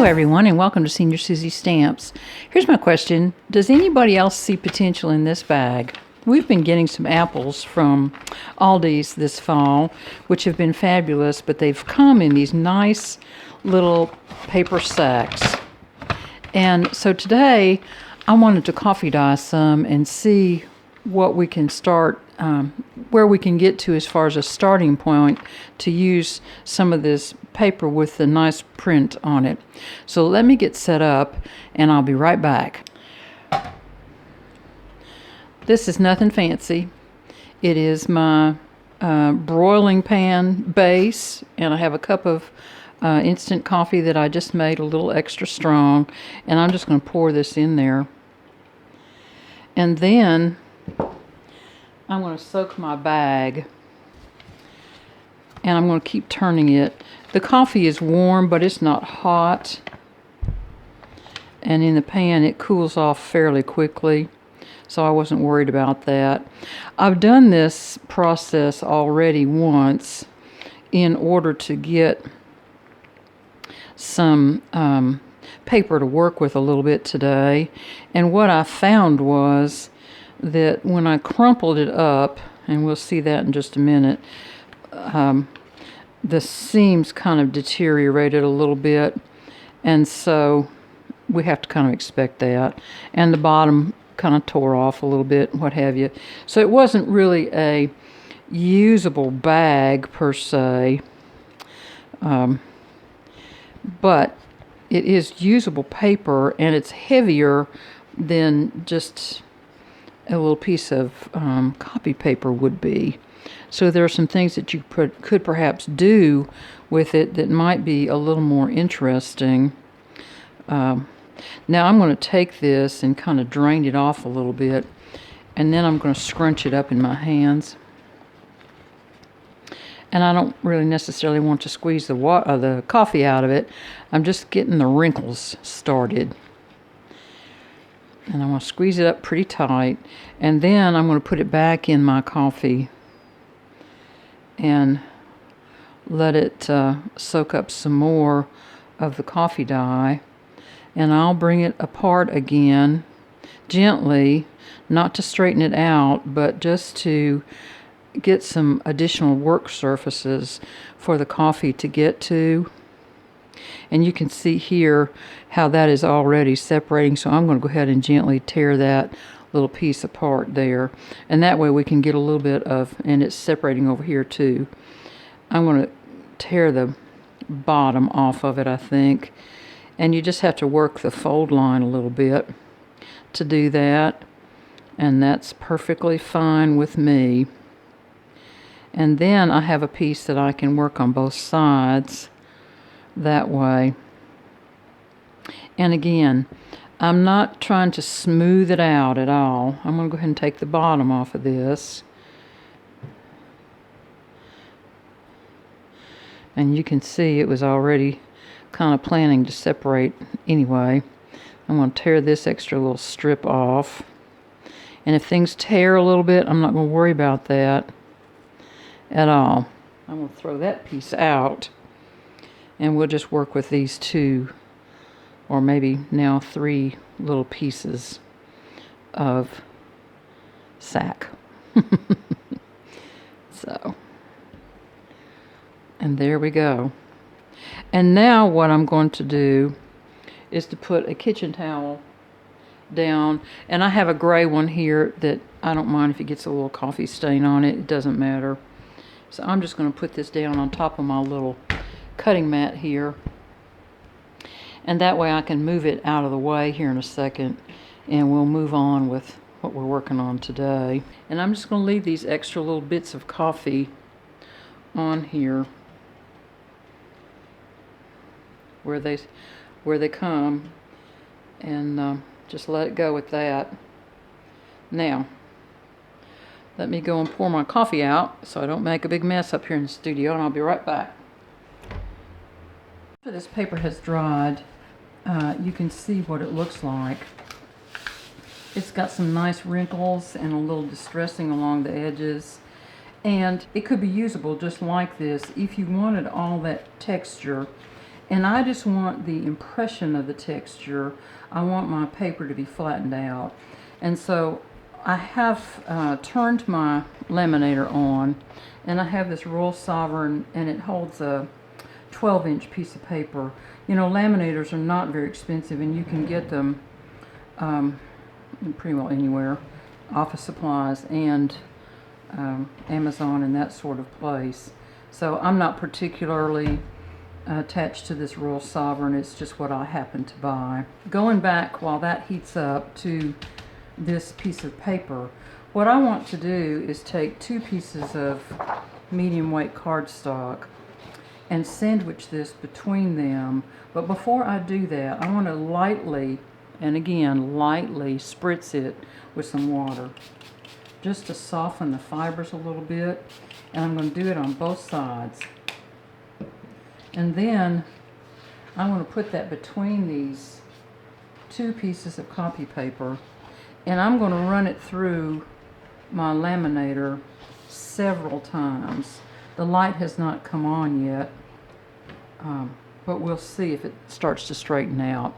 Hello everyone and welcome to Senior Susie Stamps. Here's my question. Does anybody else see potential in this bag? We've been getting some apples from Aldi's this fall, which have been fabulous, but they've come in these nice little paper sacks. And so today I wanted to coffee dye some and see what we can start, where we can get to as far as a starting point to use some of this paper with the nice print on it. So let me get set up and I'll be right back. This is nothing fancy. It is my broiling pan base, and I have a cup of instant coffee that I just made a little extra strong, and I'm just going to pour this in there. And then I'm going to soak my bag, and I'm going to keep turning it. The coffee is warm, but it's not hot. And in the pan, it cools off fairly quickly, so I wasn't worried about that. I've done this process already once in order to get some paper to work with a little bit today. And what I found was that when I crumpled it up, and we'll see that in just a minute, the seams kind of deteriorated a little bit, and so we have to kind of expect that. And the bottom kind of tore off a little bit, what have you. So it wasn't really a usable bag per se, but it is usable paper, and it's heavier than just a little piece of copy paper would be. So there are some things that you could perhaps do with it that might be a little more interesting. Now I'm going to take this and kind of drain it off a little bit, and then I'm going to scrunch it up in my hands. And I don't really necessarily want to squeeze the coffee out of it. I'm just getting the wrinkles started. And I'm going to squeeze it up pretty tight, and then I'm going to put it back in my coffee and let it soak up some more of the coffee dye. And I'll bring it apart again gently, not to straighten it out, but just to get some additional work surfaces for the coffee to get to. And you can see here how that is already separating, so I'm going to go ahead and gently tear that little piece apart there, and that way we can get a little bit of, and it's separating over here too. I'm going to tear the bottom off of it, I think, and you just have to work the fold line a little bit to do that, and that's perfectly fine with me. And then I have a piece that I can work on both sides that way. And again, I'm not trying to smooth it out at all. I'm going to go ahead and take the bottom off of this. And you can see it was already kind of planning to separate anyway. I'm going to tear this extra little strip off. And if things tear a little bit, I'm not going to worry about that at all. I'm going to throw that piece out, and we'll just work with these two, or maybe now 3 little pieces of sack. So, and there we go. And now what I'm going to do is to put a kitchen towel down, and I have a gray one here that I don't mind if it gets a little coffee stain on it. It doesn't matter. So I'm just going to put this down on top of my little cutting mat here, and that way I can move it out of the way here in a second, and we'll move on with what we're working on today. And I'm just going to leave these extra little bits of coffee on here where they come, and just let it go with that. Now let me go and pour my coffee out so I don't make a big mess up here in the studio, and I'll be right back. After this paper has dried, you can see what it looks like. It's got some nice wrinkles and a little distressing along the edges, and it could be usable just like this if you wanted all that texture And I just want the impression of the texture. I want my paper to be flattened out. And so I have turned my laminator on, and I have this Royal Sovereign, and it holds a 12-inch piece of paper. You know, laminators are not very expensive, and you can get them pretty well anywhere, Office Supplies and Amazon and that sort of place. So I'm not particularly attached to this Royal Sovereign. It's just what I happen to buy. Going back while that heats up to this piece of paper, what I want to do is take 2 pieces of medium weight cardstock and sandwich this between them. But before I do that, I want to lightly, and again lightly, spritz it with some water just to soften the fibers a little bit. And I'm going to do it on both sides. And then I want to put that between these 2 pieces of copy paper, and I'm going to run it through my laminator several times. The light has not come on yet, but we'll see if it starts to straighten out.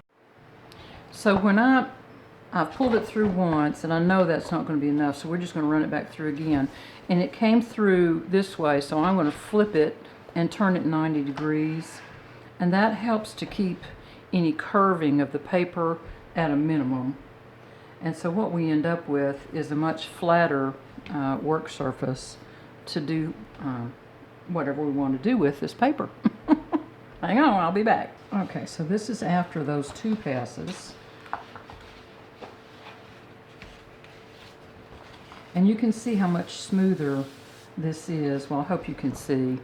So when I've pulled it through once, and I know that's not going to be enough, so we're just going to run it back through again. And it came through this way, so I'm going to flip it and turn it 90 degrees. And that helps to keep any curving of the paper at a minimum. And so what we end up with is a much flatter work surface to do whatever we want to do with this paper. Hang on, I'll be back. Okay, so this is after those 2 passes. And you can see how much smoother this is. Well, I hope you can see.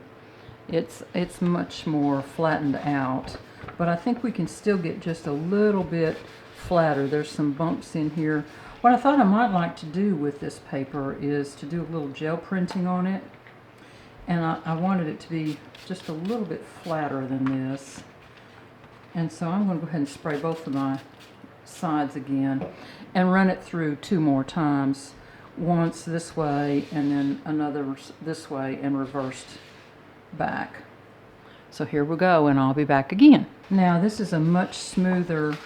It's much more flattened out, but I think we can still get just a little bit flatter. There's some bumps in here. What I thought I might like to do with this paper is to do a little gel printing on it, and I wanted it to be just a little bit flatter than this. And so I'm going to go ahead and spray both of my sides again and run it through 2 more times. Once this way and then another this way and reversed back. So here we go, and I'll be back again. Now this is a much smoother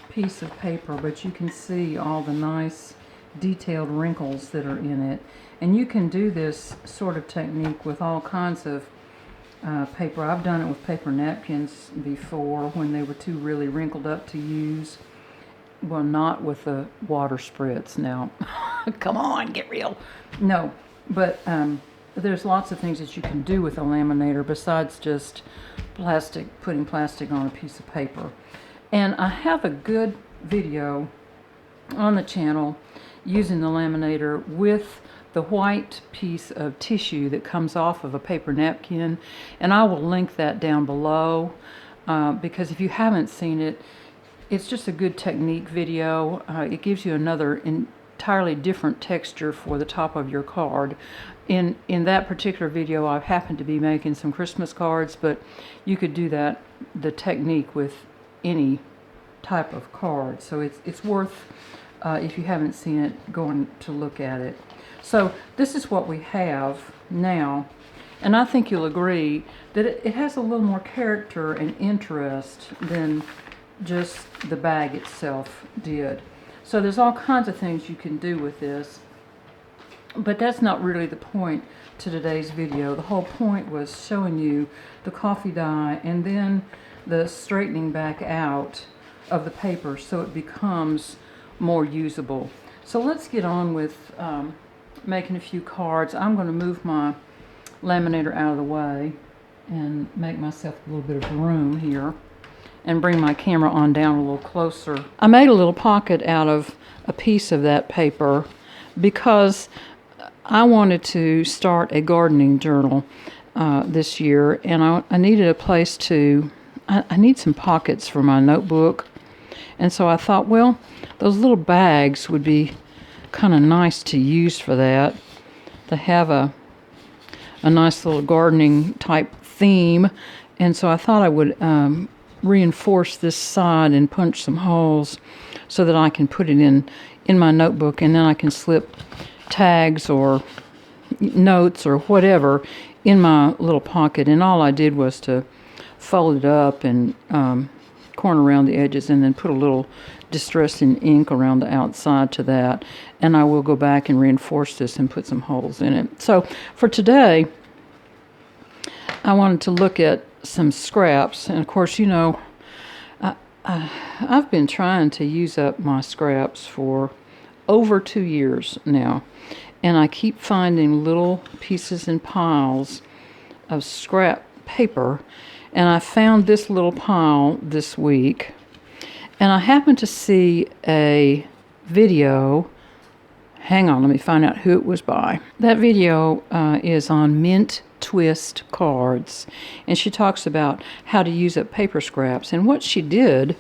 piece of paper, but you can see all the nice detailed wrinkles that are in it. And you can do this sort of technique with all kinds of paper. I've done it with paper napkins before when they were too really wrinkled up to use. Well, not with the water spritz now. Come on, get real. No, but there's lots of things that you can do with a laminator besides just putting plastic on a piece of paper. And I have a good video on the channel using the laminator with the white piece of tissue that comes off of a paper napkin, and I will link that down below because if you haven't seen it, it's just a good technique video. It gives you another entirely different texture for the top of your card. In that particular video, I've happened to be making some Christmas cards, but you could do the technique with any type of card. So it's worth, if you haven't seen it, going to look at it. So this is what we have now, and I think you'll agree that it has a little more character and interest than just the bag itself did. So there's all kinds of things you can do with this, but that's not really the point to today's video. The whole point was showing you the coffee dye and then the straightening back out of the paper so it becomes more usable. So let's get on with making a few cards. I'm going to move my laminator out of the way and make myself a little bit of room here and bring my camera on down a little closer. I made a little pocket out of a piece of that paper because I wanted to start a gardening journal this year, and I needed a place to, I need some pockets for my notebook, and so I thought, well, those little bags would be kind of nice to use for that. They have a nice little gardening type theme, and so I thought I would reinforce this side and punch some holes so that I can put it in my notebook, and then I can slip tags or notes or whatever in my little pocket. And all I did was to fold it up and corner around the edges, and then put a little distressing ink around the outside to that. And I will go back and reinforce this and put some holes in it. So for today, I wanted to look at some scraps. And of course, you know, I've been trying to use up my scraps for over 2 years now. And I keep finding little pieces and piles of scrap paper. And I found this little pile this week. And I happened to see a video. Hang on, let me find out who it was by. That video is on Mint Twist cards. And she talks about how to use up paper scraps. And what she did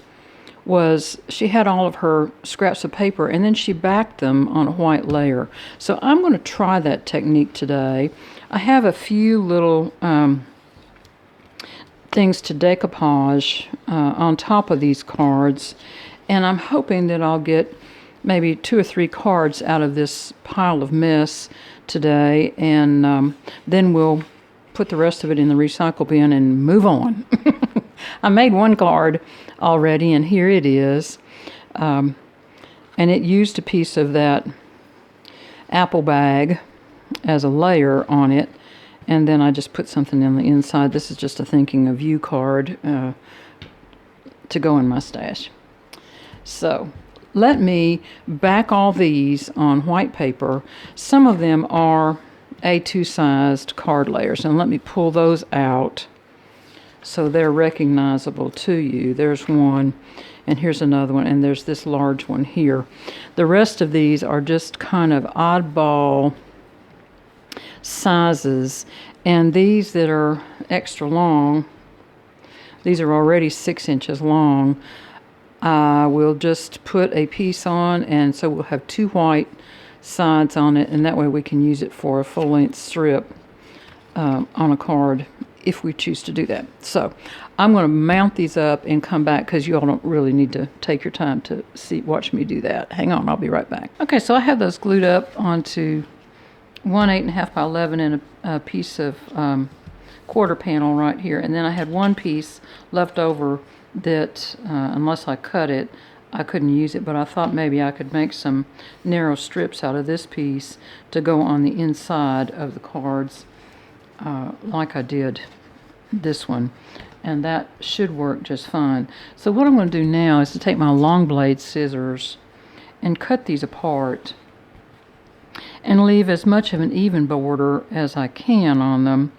was she had all of her scraps of paper and then she backed them on a white layer. So I'm going to try that technique today. I have a few little things to decoupage on top of these cards, and I'm hoping that I'll get maybe 2 or 3 cards out of this pile of mess today, and then we'll put the rest of it in the recycle bin and move on. I made one card already, and here it is, and it used a piece of that apple bag as a layer on it. And then I just put something on the inside. This is just a thinking of you card to go in my stash. So let me back all these on white paper. Some of them are A2 sized card layers. And let me pull those out so they're recognizable to you. There's one, and here's another one, and there's this large one here. The rest of these are just kind of oddball sizes, and these that are extra long, these are already 6 inches long. I will just put a piece on, and so we'll have 2 white sides on it, and that way we can use it for a full-length strip on a card if we choose to do that. So I'm going to mount these up and come back, because you all don't really need to take your time to watch me do that. Hang on, I'll be right back. Okay, so I have those glued up onto one 8.5 by 11 and a piece of quarter panel right here, and then I had one piece left over that unless I cut it I couldn't use it, but I thought maybe I could make some narrow strips out of this piece to go on the inside of the cards like I did this one, and that should work just fine. So what I'm going to do now is to take my long blade scissors and cut these apart and leave as much of an even border as I can on them,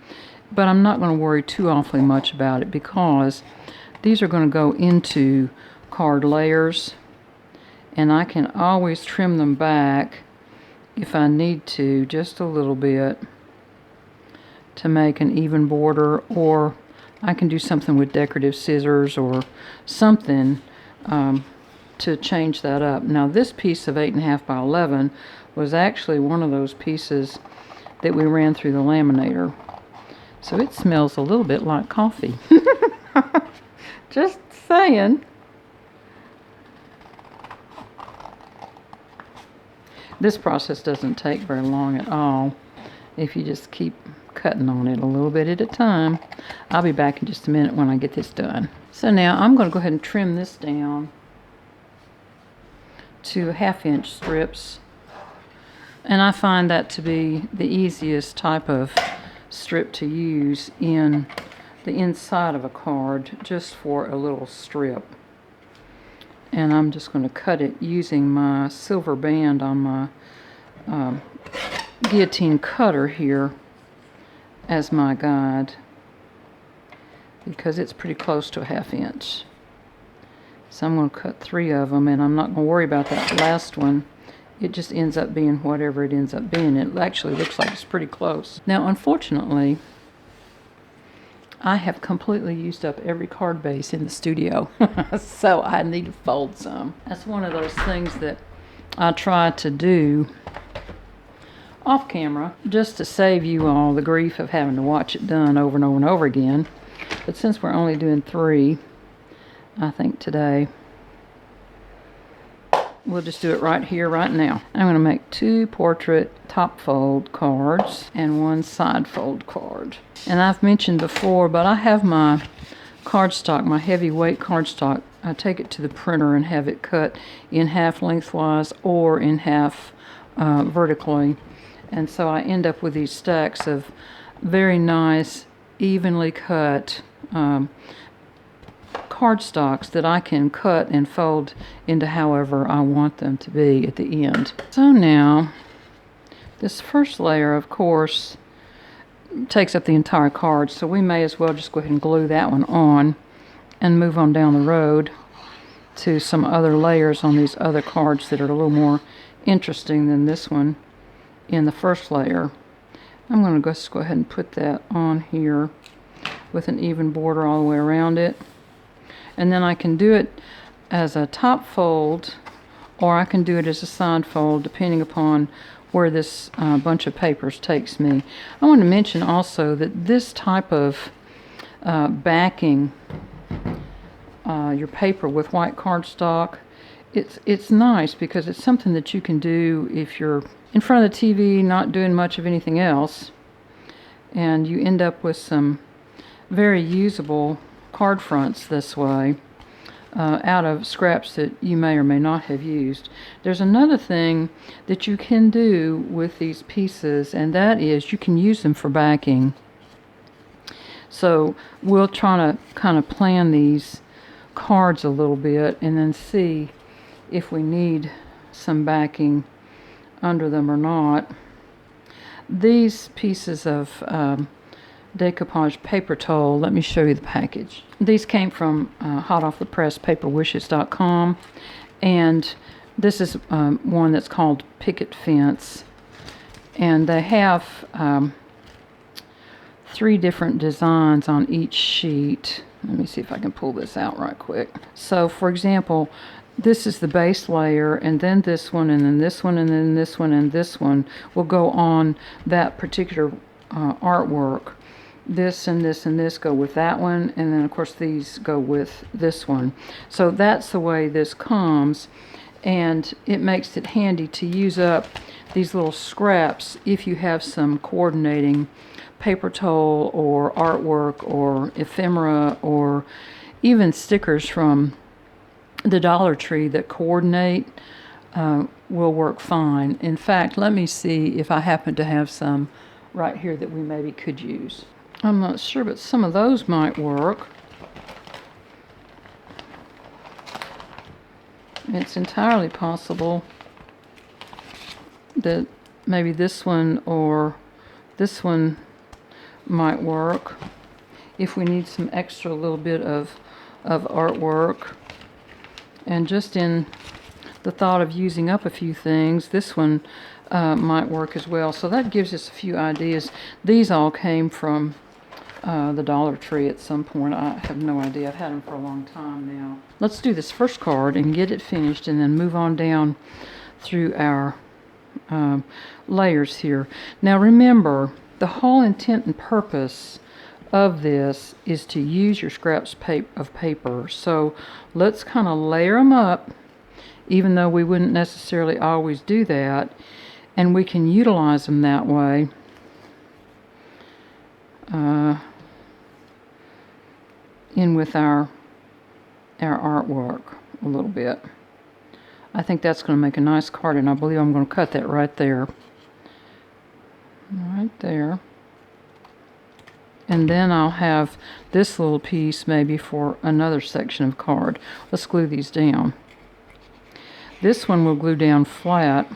but I'm not going to worry too awfully much about it, because these are going to go into card layers, and I can always trim them back if I need to, just a little bit, to make an even border, or I can do something with decorative scissors or something to change that up. Now this piece of 8.5 by 11 was actually one of those pieces that we ran through the laminator, so it smells a little bit like coffee. Just saying. This process doesn't take very long at all if you just keep cutting on it a little bit at a time. I'll be back in just a minute when I get this done. So now I'm going to go ahead and trim this down to 1/2 inch strips, and I find that to be the easiest type of strip to use in the inside of a card, just for a little strip. And I'm just going to cut it using my silver band on my guillotine cutter here as my guide, because it's pretty close to 1/2 inch. So I'm going to cut 3 of them, and I'm not going to worry about that last one. It just ends up being whatever it ends up being. It actually looks like it's pretty close. Now, unfortunately, I have completely used up every card base in the studio, so I need to fold some. That's one of those things that I try to do off camera, just to save you all the grief of having to watch it done over and over and over again. But since we're only doing 3, I think today, we'll just do it right here, right now. I'm going to make 2 portrait top fold cards and 1 side fold card. And I've mentioned before, but I have my cardstock, my heavyweight cardstock, I take it to the printer and have it cut in half lengthwise or in half vertically. And so I end up with these stacks of very nice, evenly cut cardstocks that I can cut and fold into however I want them to be at the end. So now, this first layer, of course, takes up the entire card, so we may as well just go ahead and glue that one on and move on down the road to some other layers on these other cards that are a little more interesting than this one in the first layer. I'm going to just go ahead and put that on here with an even border all the way around it. And then I can do it as a top fold, or I can do it as a side fold, depending upon where this bunch of papers takes me. I want to mention also that this type of backing your paper with white cardstock, it's nice because it's something that you can do if you're in front of the TV not doing much of anything else, and you end up with some very usable card fronts this way out of scraps that you may or may not have used. There's another thing that you can do with these pieces, and that is you can use them for backing. So we'll try to kind of plan these cards a little bit and then see if we need some backing under them or not. These pieces of decoupage paper towel, let me show you the package. These came from hot off the press paperwishes.com, and this is one that's called Picket Fence, and they have 3 different designs on each sheet. Let me see if I can pull this out right quick. So for example, this is the base layer, and then this one, and then this one, and then this one, and this one will go on that particular artwork. This and this and this go with that one, and then of course these go with this one. So that's the way this comes, and it makes it handy to use up these little scraps if you have some coordinating paper towel or artwork or ephemera or even stickers from the Dollar Tree that coordinate. Will work fine. In fact, let me see if I happen to have some right here that we maybe could use. I'm not sure, but some of those might work. It's entirely possible that maybe this one or this one might work if we need some extra little bit of artwork. And just in the thought of using up a few things, this one might work as well. So that gives us a few ideas. These all came from the Dollar Tree at some point. I have no idea. I've had them for a long time now. Let's do this first card and get it finished, and then move on down through our layers here. Now remember, the whole intent and purpose of this is to use your scraps of paper. So let's kind of layer them up, even though we wouldn't necessarily always do that, and we can utilize them that way. In with our artwork a little bit. I think that's going to make a nice card, and I believe I'm going to cut that right there. Right there. And then I'll have this little piece maybe for another section of card. Let's glue these down. This one will glue down flat.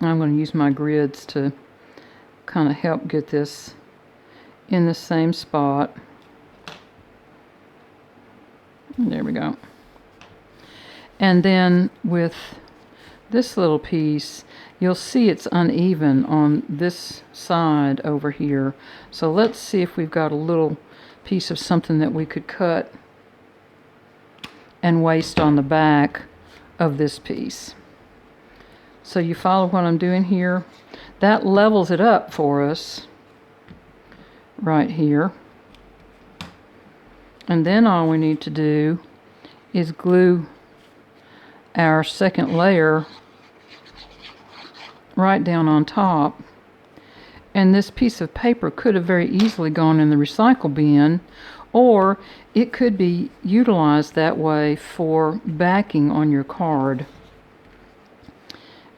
I'm going to use my grids to kind of help get this in the same spot. There we go. And then with this little piece, you'll see it's uneven on this side over here. So let's see if we've got a little piece of something that we could cut and waste on the back of this piece. So you follow what I'm doing here? That levels it up for us right here. And then all we need to do is glue our second layer right down on top. And this piece of paper could have very easily gone in the recycle bin, or it could be utilized that way for backing on your card.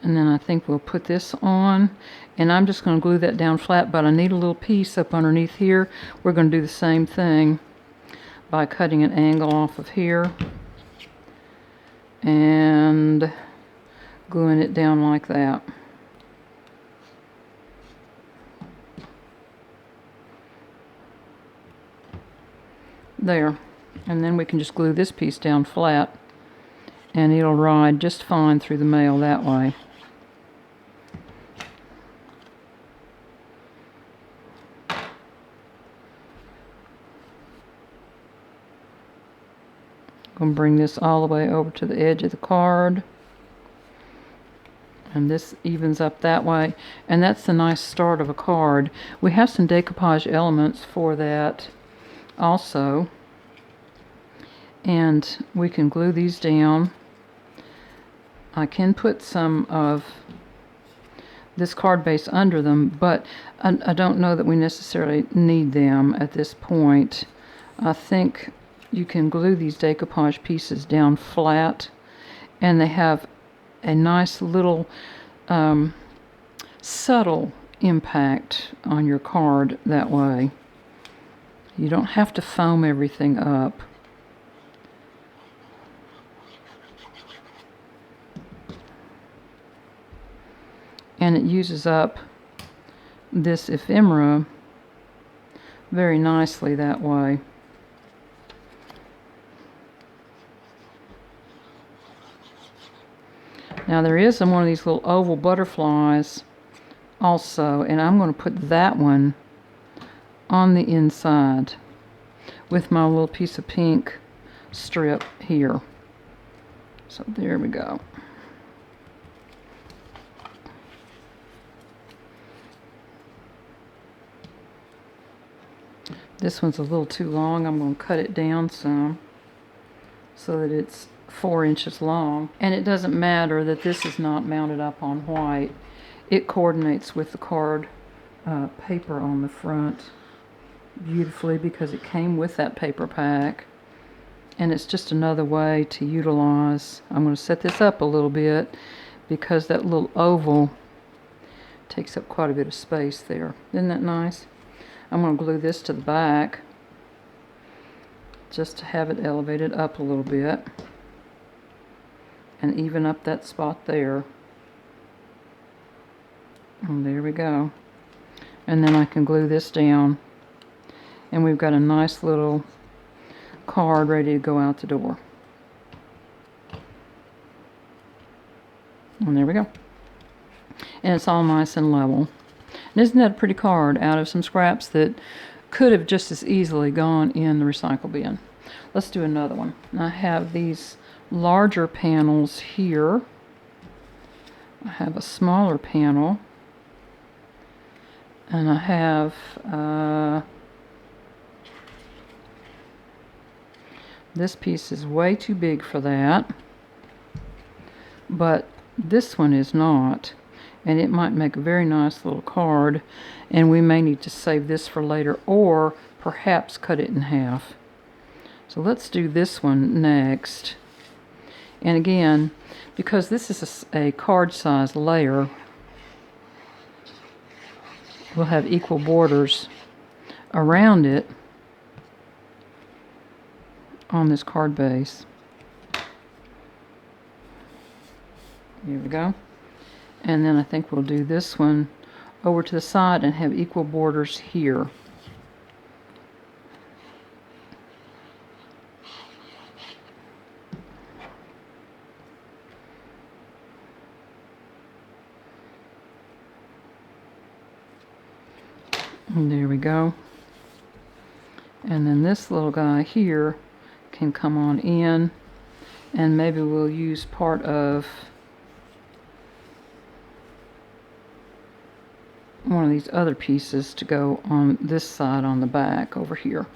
And then I think we'll put this on, and I'm just going to glue that down flat, but I need a little piece up underneath here. We're going to do the same thing by cutting an angle off of here and gluing it down like that. There. And then we can just glue this piece down flat, and it'll ride just fine through the mail that way. I'm going to bring this all the way over to the edge of the card, and this evens up that way, and that's the nice start of a card. We have some decoupage elements for that also, and we can glue these down. I can put some of this card base under them, but I don't know that we necessarily need them at this point. I think you can glue these decoupage pieces down flat, and they have a nice little subtle impact on your card that way. You don't have to foam everything up. And it uses up this ephemera very nicely that way. Now there is one of these little oval butterflies also, and I'm going to put that one on the inside with my little piece of pink strip here. So there we go. This one's a little too long. I'm going to cut it down some so that it's 4 inches long. And it doesn't matter that this is not mounted up on white. It coordinates with the card paper on the front beautifully because it came with that paper pack. And it's just another way to utilize. I'm going to set this up a little bit because that little oval takes up quite a bit of space there. Isn't that nice? I'm going to glue this to the back just to have it elevated up a little bit and even up that spot there. And there we go. And then I can glue this down, and we've got a nice little card ready to go out the door. And there we go. And it's all nice and level. And isn't that a pretty card out of some scraps that could have just as easily gone in the recycle bin? Let's do another one. I have these larger panels here. I have a smaller panel. And I have this piece is way too big for that. But this one is not. And it might make a very nice little card, and we may need to save this for later or perhaps cut it in half. So let's do this one next. And again, because this is a card size layer, we'll have equal borders around it on this card base. Here we go. And then I think we'll do this one over to the side and have equal borders here. And there we go. And then this little guy here can come on in, and maybe we'll use part of one of these other pieces to go on this side on the back over here.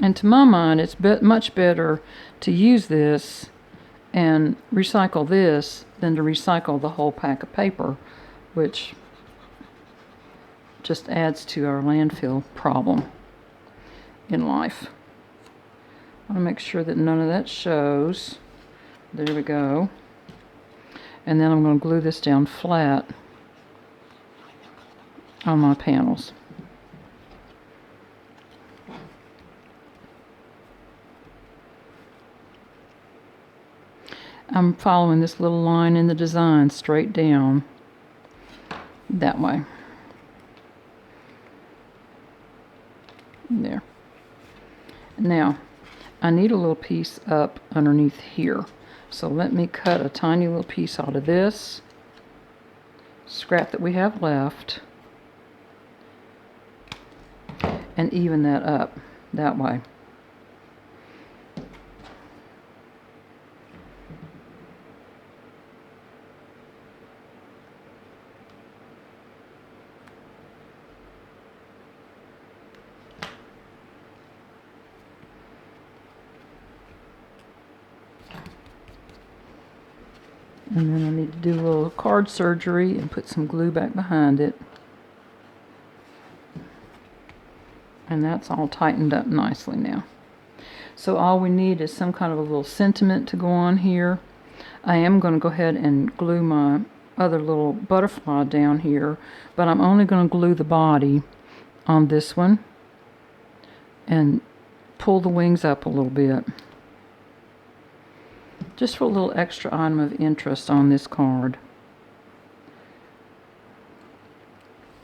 And to my mind, it's much better to use this and recycle this than to recycle the whole pack of paper, which just adds to our landfill problem in life. I want to make sure that none of that shows. There we go. And then I'm going to glue this down flat on my panels. I'm following this little line in the design straight down that way. There. Now, I need a little piece up underneath here. So let me cut a tiny little piece out of this scrap that we have left and even that up that way. And then I need to do a little card surgery and put some glue back behind it. And that's all tightened up nicely now. So all we need is some kind of a little sentiment to go on here. I am going to go ahead and glue my other little butterfly down here, but I'm only going to glue the body on this one and pull the wings up a little bit, just for a little extra item of interest on this card.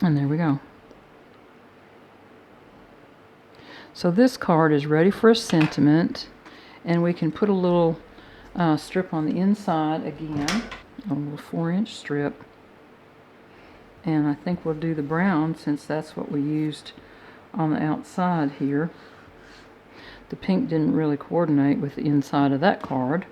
And there we go. So this card is ready for a sentiment, and we can put a little strip on the inside again, a little 4-inch strip. And I think we'll do the brown since that's what we used on the outside here. The pink didn't really coordinate with the inside of that card.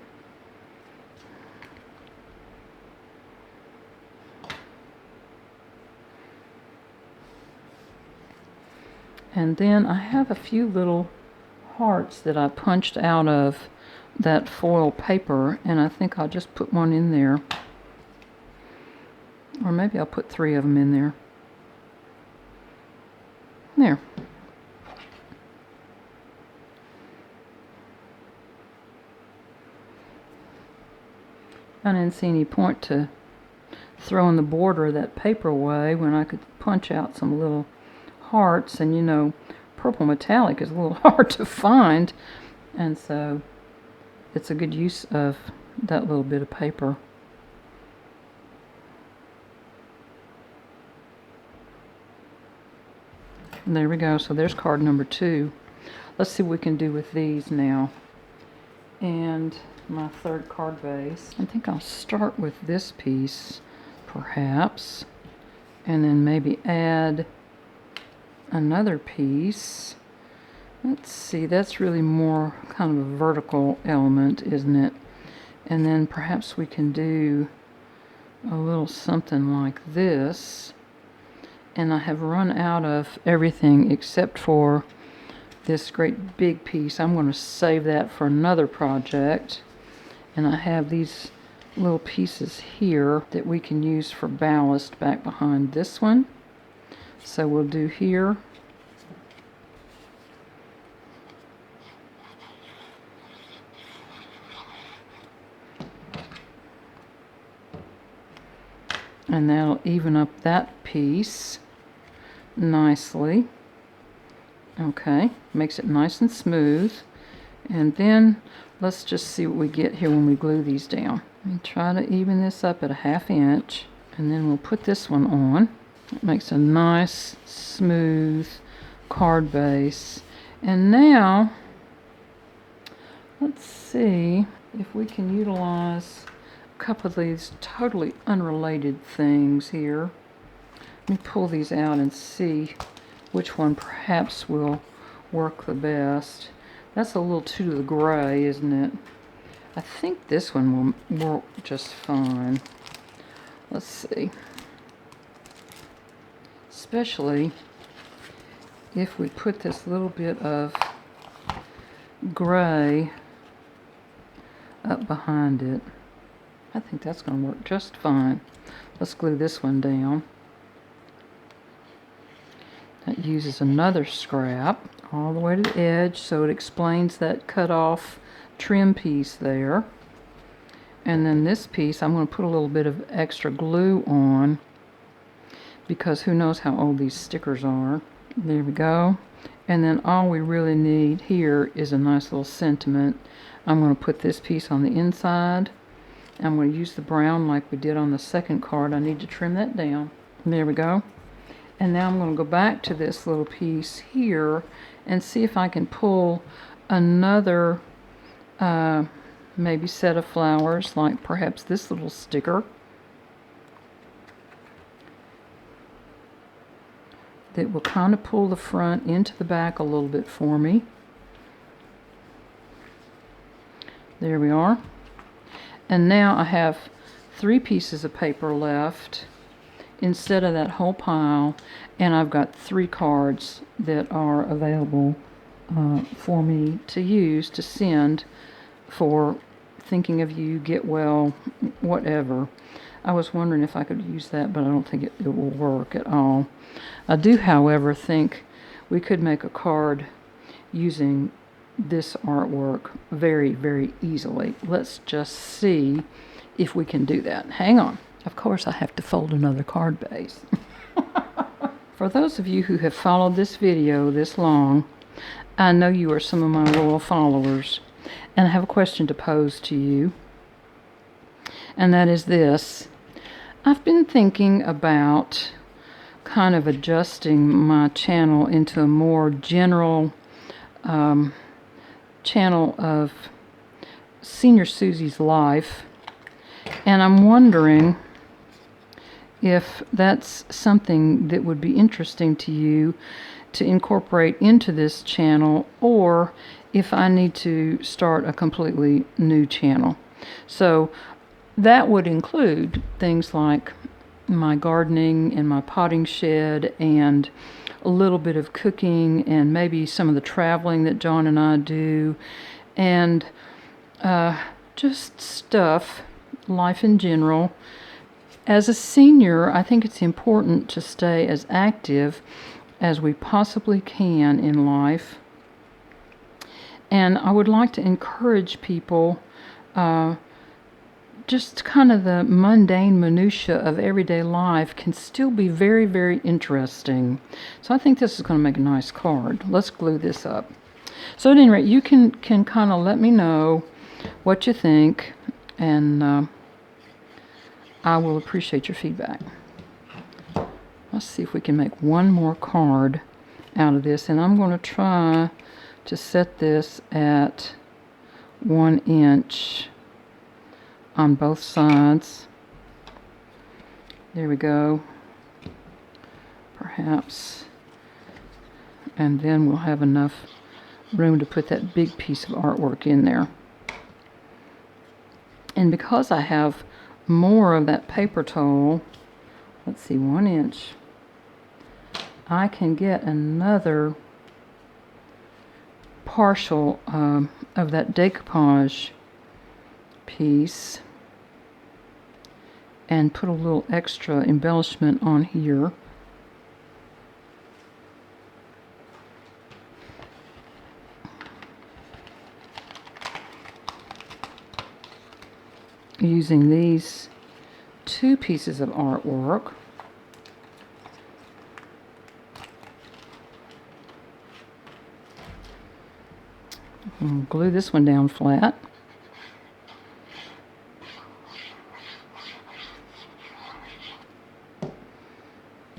And then I have a few little hearts that I punched out of that foil paper, and I think I'll just put one in there. Or maybe I'll put 3 of them in there. There. I didn't see any point to throwing the border of that paper away when I could punch out some little hearts, and you know, purple metallic is a little hard to find, and so it's a good use of that little bit of paper. And there we go. So there's card number 2. Let's see what we can do with these now. And my third card base, I think I'll start with this piece perhaps, and then maybe add another piece. Let's see, that's really more kind of a vertical element, isn't it? And then perhaps we can do a little something like this. And I have run out of everything except for this great big piece. I'm going to save that for another project. And I have these little pieces here that we can use for ballast back behind this one. So we'll do here. And that'll even up that piece nicely. Okay, makes it nice and smooth. And then let's just see what we get here when we glue these down. And try to even this up at a 1/2 inch. And then we'll put this one on. It makes a nice, smooth card base. And now, let's see if we can utilize a couple of these totally unrelated things here. Let me pull these out and see which one perhaps will work the best. That's a little too the gray, isn't it? I think this one will work just fine. Let's see. Especially if we put this little bit of gray up behind it. I think that's going to work just fine. Let's glue this one down. That uses another scrap all the way to the edge, so it explains that cut off trim piece there. And then this piece, I'm going to put a little bit of extra glue on, because who knows how old these stickers are. There we go. And then all we really need here is a nice little sentiment. I'm going to put this piece on the inside. I'm going to use the brown like we did on the second card. I need to trim that down. There we go. And now I'm going to go back to this little piece here and see if I can pull another maybe set of flowers, like perhaps this little sticker that will kind of pull the front into the back a little bit for me. There we are. And now I have 3 pieces of paper left instead of that whole pile, and I've got 3 cards that are available for me to use to send for thinking of you, get well, whatever. I was wondering if I could use that, but I don't think it will work at all. I do, however, think we could make a card using this artwork very, very easily. Let's just see if we can do that. Hang on. Of course, I have to fold another card base. For those of you who have followed this video this long, I know you are some of my loyal followers, and I have a question to pose to you, and that is this. I've been thinking about kind of adjusting my channel into a more general channel of Senior Susie's life, and I'm wondering if that's something that would be interesting to you to incorporate into this channel, or if I need to start a completely new channel. So that would include things like my gardening and my potting shed, and a little bit of cooking, and maybe some of the traveling that John and I do, and just stuff, life in general. As a senior, I think it's important to stay as active as we possibly can in life, and I would like to encourage people just kind of the mundane minutia of everyday life can still be very, very interesting. So I think this is going to make a nice card. Let's glue this up. So at any rate, you can kind of let me know what you think, and I will appreciate your feedback. Let's see if we can make one more card out of this, and I'm going to try to set this at 1 inch on both sides. There we go. Perhaps. And then we'll have enough room to put that big piece of artwork in there. And because I have more of that paper towel, let's see, 1 inch, I can get another partial of that decoupage piece and put a little extra embellishment on here. Using these 2 pieces of artwork. I'll glue this one down flat.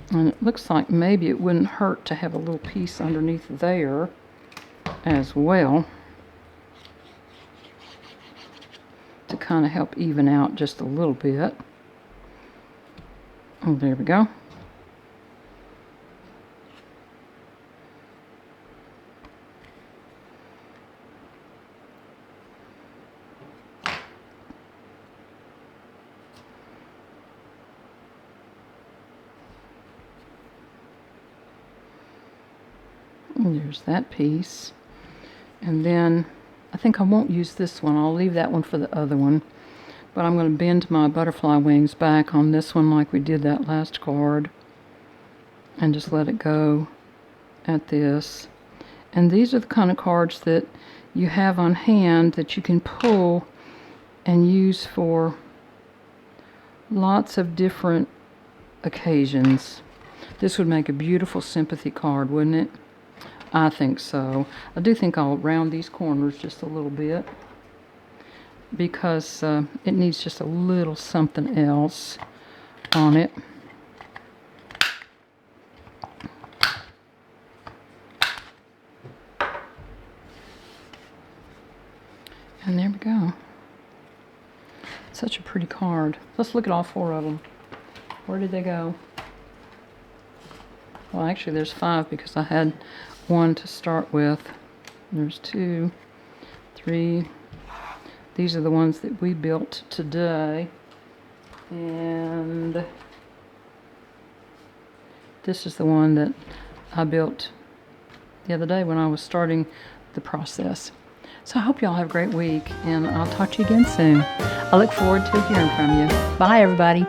And it looks like maybe it wouldn't hurt to have a little piece underneath there as well, to kind of help even out just a little bit. Oh, there we go. And there's that piece. And then I think I won't use this one. I'll leave that one for the other one. But I'm going to bend my butterfly wings back on this one like we did that last card. And just let it go at this. And these are the kind of cards that you have on hand that you can pull and use for lots of different occasions. This would make a beautiful sympathy card, wouldn't it? I think so. I do think I'll round these corners just a little bit because it needs just a little something else on it. And there we go. Such a pretty card. Let's look at all 4 of them. Where did they go? Well, actually, there's 5 because I had 1 to start with. There's 2, 3. These are the ones that we built today. And this is the one that I built the other day when I was starting the process. So I hope y'all have a great week, and I'll talk to you again soon. I look forward to hearing from you. Bye, everybody.